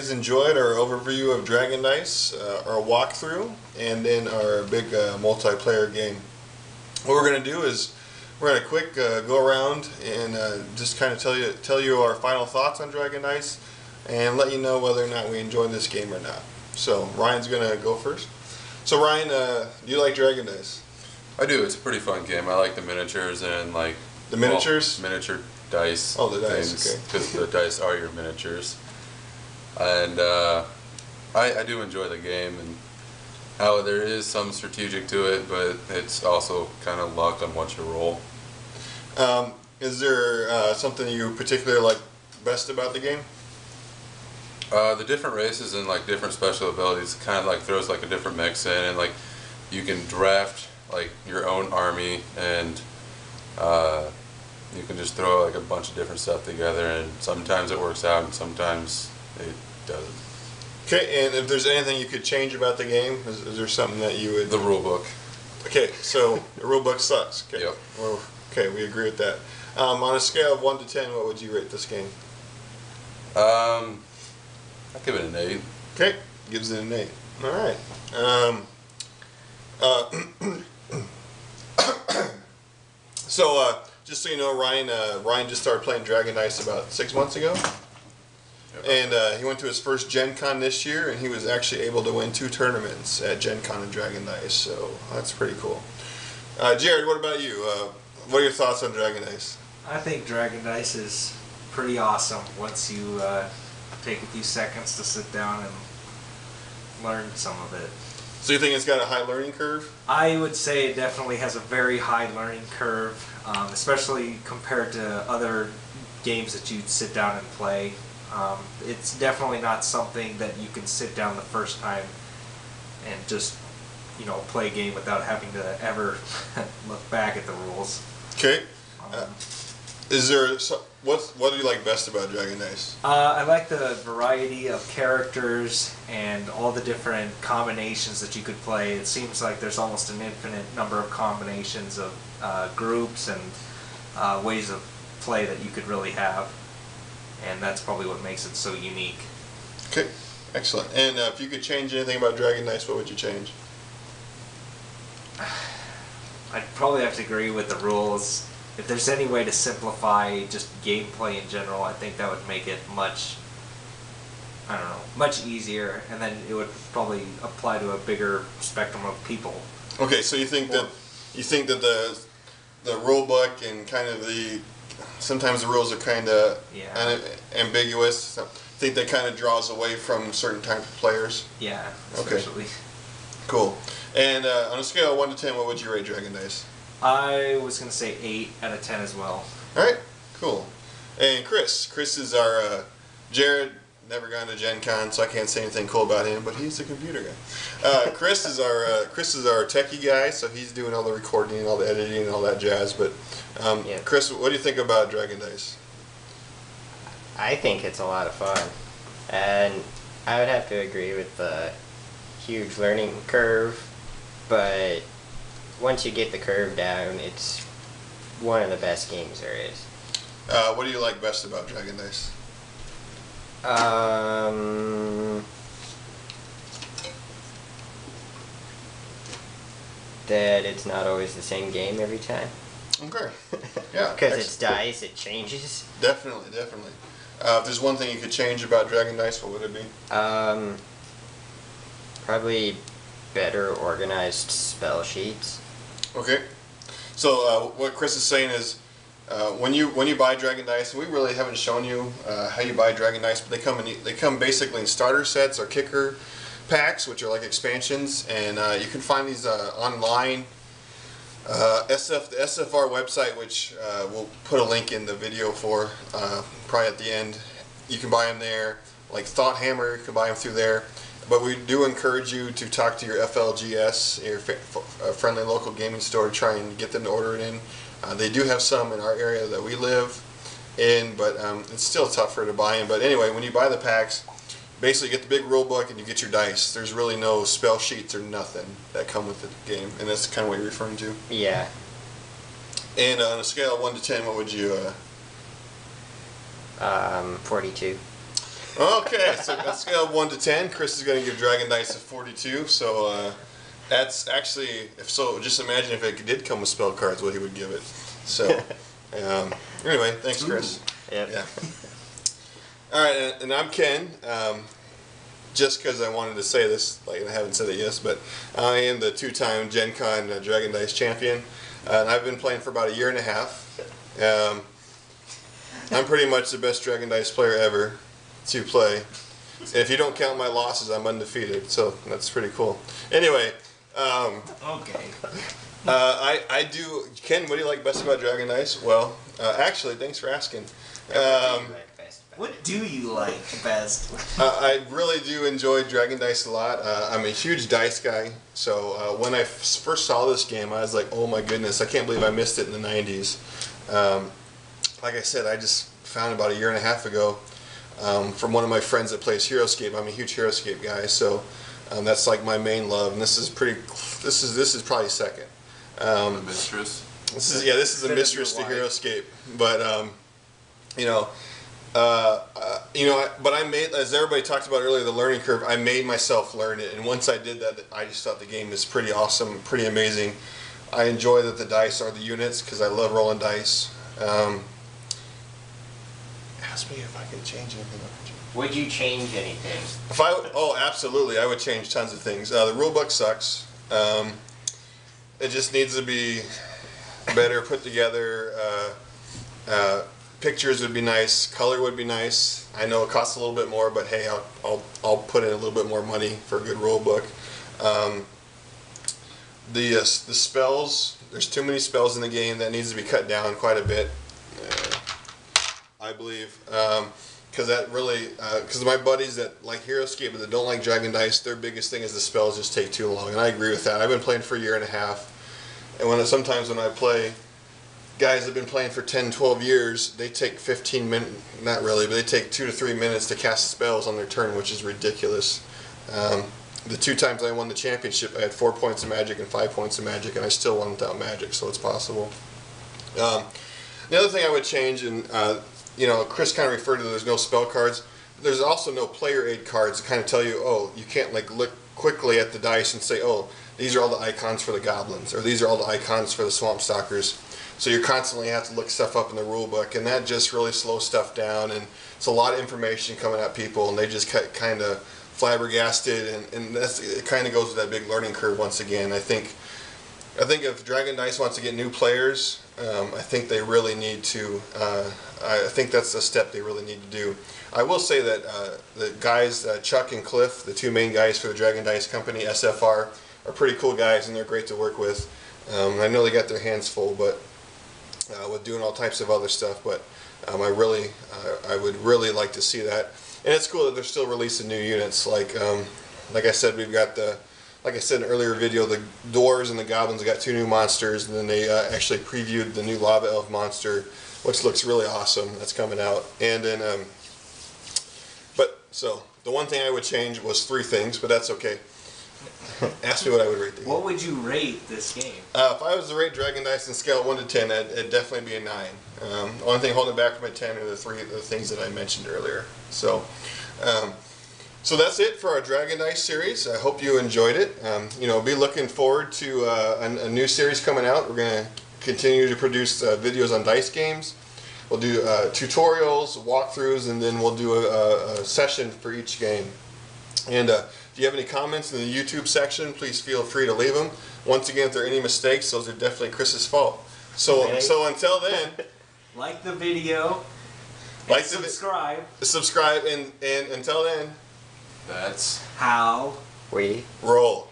guys enjoyed our overview of Dragon Dice, our walkthrough, and then our big multiplayer game. What we're going to do is we're going to quick go around and just kind of tell you our final thoughts on Dragon Dice and let you know whether or not we enjoyed this game or not. So Ryan's going to go first. So Ryan, do you like Dragon Dice? I do. It's a pretty fun game. I like the miniatures and like the miniatures, miniature dice. Oh, the dice. Okay. Because the dice are your miniatures, and I do enjoy the game and how there is some strategic to it, but it's also kind of luck on what you roll. Is there something you particularly like best about the game? The different races and like different special abilities kind of like throws like a different mix in, and like you can draft like your own army, and you can just throw like a bunch of different stuff together, and sometimes it works out and sometimes it doesn't. Okay, and if there's anything you could change about the game, is there something that you would... The rule book. Okay, so the rule book sucks. Okay. Yep. Well, okay, we agree with that. On a scale of 1 to 10, what would you rate this game? I'd give it an 8. Okay, gives it an 8. All right. So, just so you know, Ryan just started playing Dragon Dice about 6 months ago. Yep. And he went to his first Gen Con this year, and he was actually able to win 2 tournaments at Gen Con in Dragon Dice, so that's pretty cool. Jared, what about you? What are your thoughts on Dragon Dice? I think Dragon Dice is pretty awesome once you take a few seconds to sit down and learn some of it. So you think it's got a high learning curve? I would say it definitely has a very high learning curve, especially compared to other games that you'd sit down and play. It's definitely not something that you can sit down the first time and just, play a game without having to ever look back at the rules. Okay. What do you like best about Dragon Dice? I like the variety of characters and all the different combinations that you could play. It seems like there's almost an infinite number of combinations of groups and ways of play that you could really have. And that's probably what makes it so unique. Okay, excellent. And if you could change anything about Dragon Dice, what would you change? I'd probably have to agree with the rules. If there's any way to simplify just gameplay in general, I think that would make it much easier, and then it would probably apply to a bigger spectrum of people. Okay, so you think that the rule book and kind of sometimes the rules are kind of ambiguous. So I think that kind of draws away from certain type of players. Yeah, especially. Okay. Cool. And on a scale of 1 to 10, what would you rate Dragon Dice? I was going to say 8 out of 10 as well. All right, cool. And Chris is our Jared. Never gone to Gen Con, so I can't say anything cool about him, but he's a computer guy. Chris is our techie guy, so he's doing all the recording and all the editing and all that jazz. But Chris, what do you think about Dragon Dice? I think it's a lot of fun, and I would have to agree with the huge learning curve, but once you get the curve down, it's one of the best games there is. What do you like best about Dragon Dice? That it's not always the same game every time. Okay. Yeah. Because it's dice, it changes. Definitely. If there's one thing you could change about Dragon Dice, what would it be? Probably better organized spell sheets. Okay. So what Chris is saying is, when you buy Dragon Dice, we really haven't shown you how you buy Dragon Dice, but they come basically in starter sets or kicker packs, which are like expansions, and you can find these online. The SFR website, which we'll put a link in the video for, probably at the end. You can buy them there. Like Thought Hammer, you can buy them through there. But we do encourage you to talk to your FLGS, your friendly local gaming store, to try and get them to order it in. They do have some in our area that we live in, but it's still tougher to buy in. But anyway, when you buy the packs, basically you get the big rule book and you get your dice. There's really no spell sheets or nothing that come with the game, and that's kind of what you're referring to. Yeah. And on a scale of 1 to 10, what would you? 42. Okay, so on a scale of 1 to 10, Chris is going to give Dragon Dice a 42. So that's actually, if so, just imagine if it did come with spell cards, what he would give it. So anyway, thanks, Chris. Yep. Yeah. All right, and I'm Ken. Just because I wanted to say this, like I haven't said it yet, but I am the two-time Gen Con Dragon Dice champion, and I've been playing for about a year and a half. I'm pretty much the best Dragon Dice player ever to play. And if you don't count my losses, I'm undefeated, so that's pretty cool. Anyway, Okay. I do. Ken, what do you like best about Dragon Dice? Well, actually, thanks for asking. What do you like best? I really do enjoy Dragon Dice a lot. I'm a huge dice guy, so when I first saw this game, I was like, oh my goodness, I can't believe I missed it in the 90s. Like I said, I just found it about a year and a half ago from one of my friends that plays HeroScape. I'm a huge HeroScape guy, so that's like my main love, and this is probably second. The mistress. This is a mistress to HeroScape, but but I made, as everybody talked about earlier, the learning curve. I made myself learn it, and once I did that, I just thought the game is pretty awesome, pretty amazing. I enjoy that the dice are the units because I love rolling dice. Ask me if I can change anything. Would you change anything? Absolutely, I would change tons of things. The rule book sucks. It just needs to be better put together. Pictures would be nice. Color would be nice. I know it costs a little bit more, but hey, I'll put in a little bit more money for a good rule book. The spells. There's too many spells in the game. That needs to be cut down quite a bit, I believe. Because that really, because my buddies that like HeroScape but that don't like Dragon Dice, their biggest thing is the spells just take too long, and I agree with that. I've been playing for a year and a half, and sometimes when I play, guys that have been playing for 10, 12 years, they take 15 minutes, not really, but they take 2 to 3 minutes to cast spells on their turn, which is ridiculous. The 2 times I won the championship, I had 4 points of magic and 5 points of magic, and I still won without magic, so it's possible. The other thing I would change, and Chris kind of referred to there's no spell cards. There's also no player aid cards that kind of tell you, oh, you can't like look quickly at the dice and say, oh, these are all the icons for the goblins, or these are all the icons for the swamp stalkers. So you constantly have to look stuff up in the rule book, and that just really slows stuff down, and it's a lot of information coming at people, and they just kind of flabbergasted, and it kind of goes with that big learning curve once again. I think if Dragon Dice wants to get new players, I think they really need to. I think that's the step they really need to do. I will say that the guys, Chuck and Cliff, the 2 main guys for the Dragon Dice company, SFR, are pretty cool guys, and they're great to work with. I know they got their hands full, but with doing all types of other stuff. But I would really like to see that. And it's cool that they're still releasing new units. Like I said, we've got like I said in an earlier video, the dwarves and the goblins got 2 new monsters, and then they actually previewed the new lava elf monster, which looks really awesome. That's coming out. And then, so the one thing I would change was 3 things, but that's okay. Ask me what I would rate the game. What would you rate this game? If I was to rate Dragon Dice on a scale of 1 to 10, it'd definitely be a 9. The only thing holding it back from a 10 are the things that I mentioned earlier. So, so that's it for our Dragon Dice series. I hope you enjoyed it. Be looking forward to a new series coming out. We're going to continue to produce videos on dice games. We'll do tutorials, walkthroughs, and then we'll do a session for each game. And if you have any comments in the YouTube section, please feel free to leave them. Once again, if there are any mistakes, those are definitely Chris's fault. So until then, like the video, like subscribe. Subscribe, and until then, That's how We roll.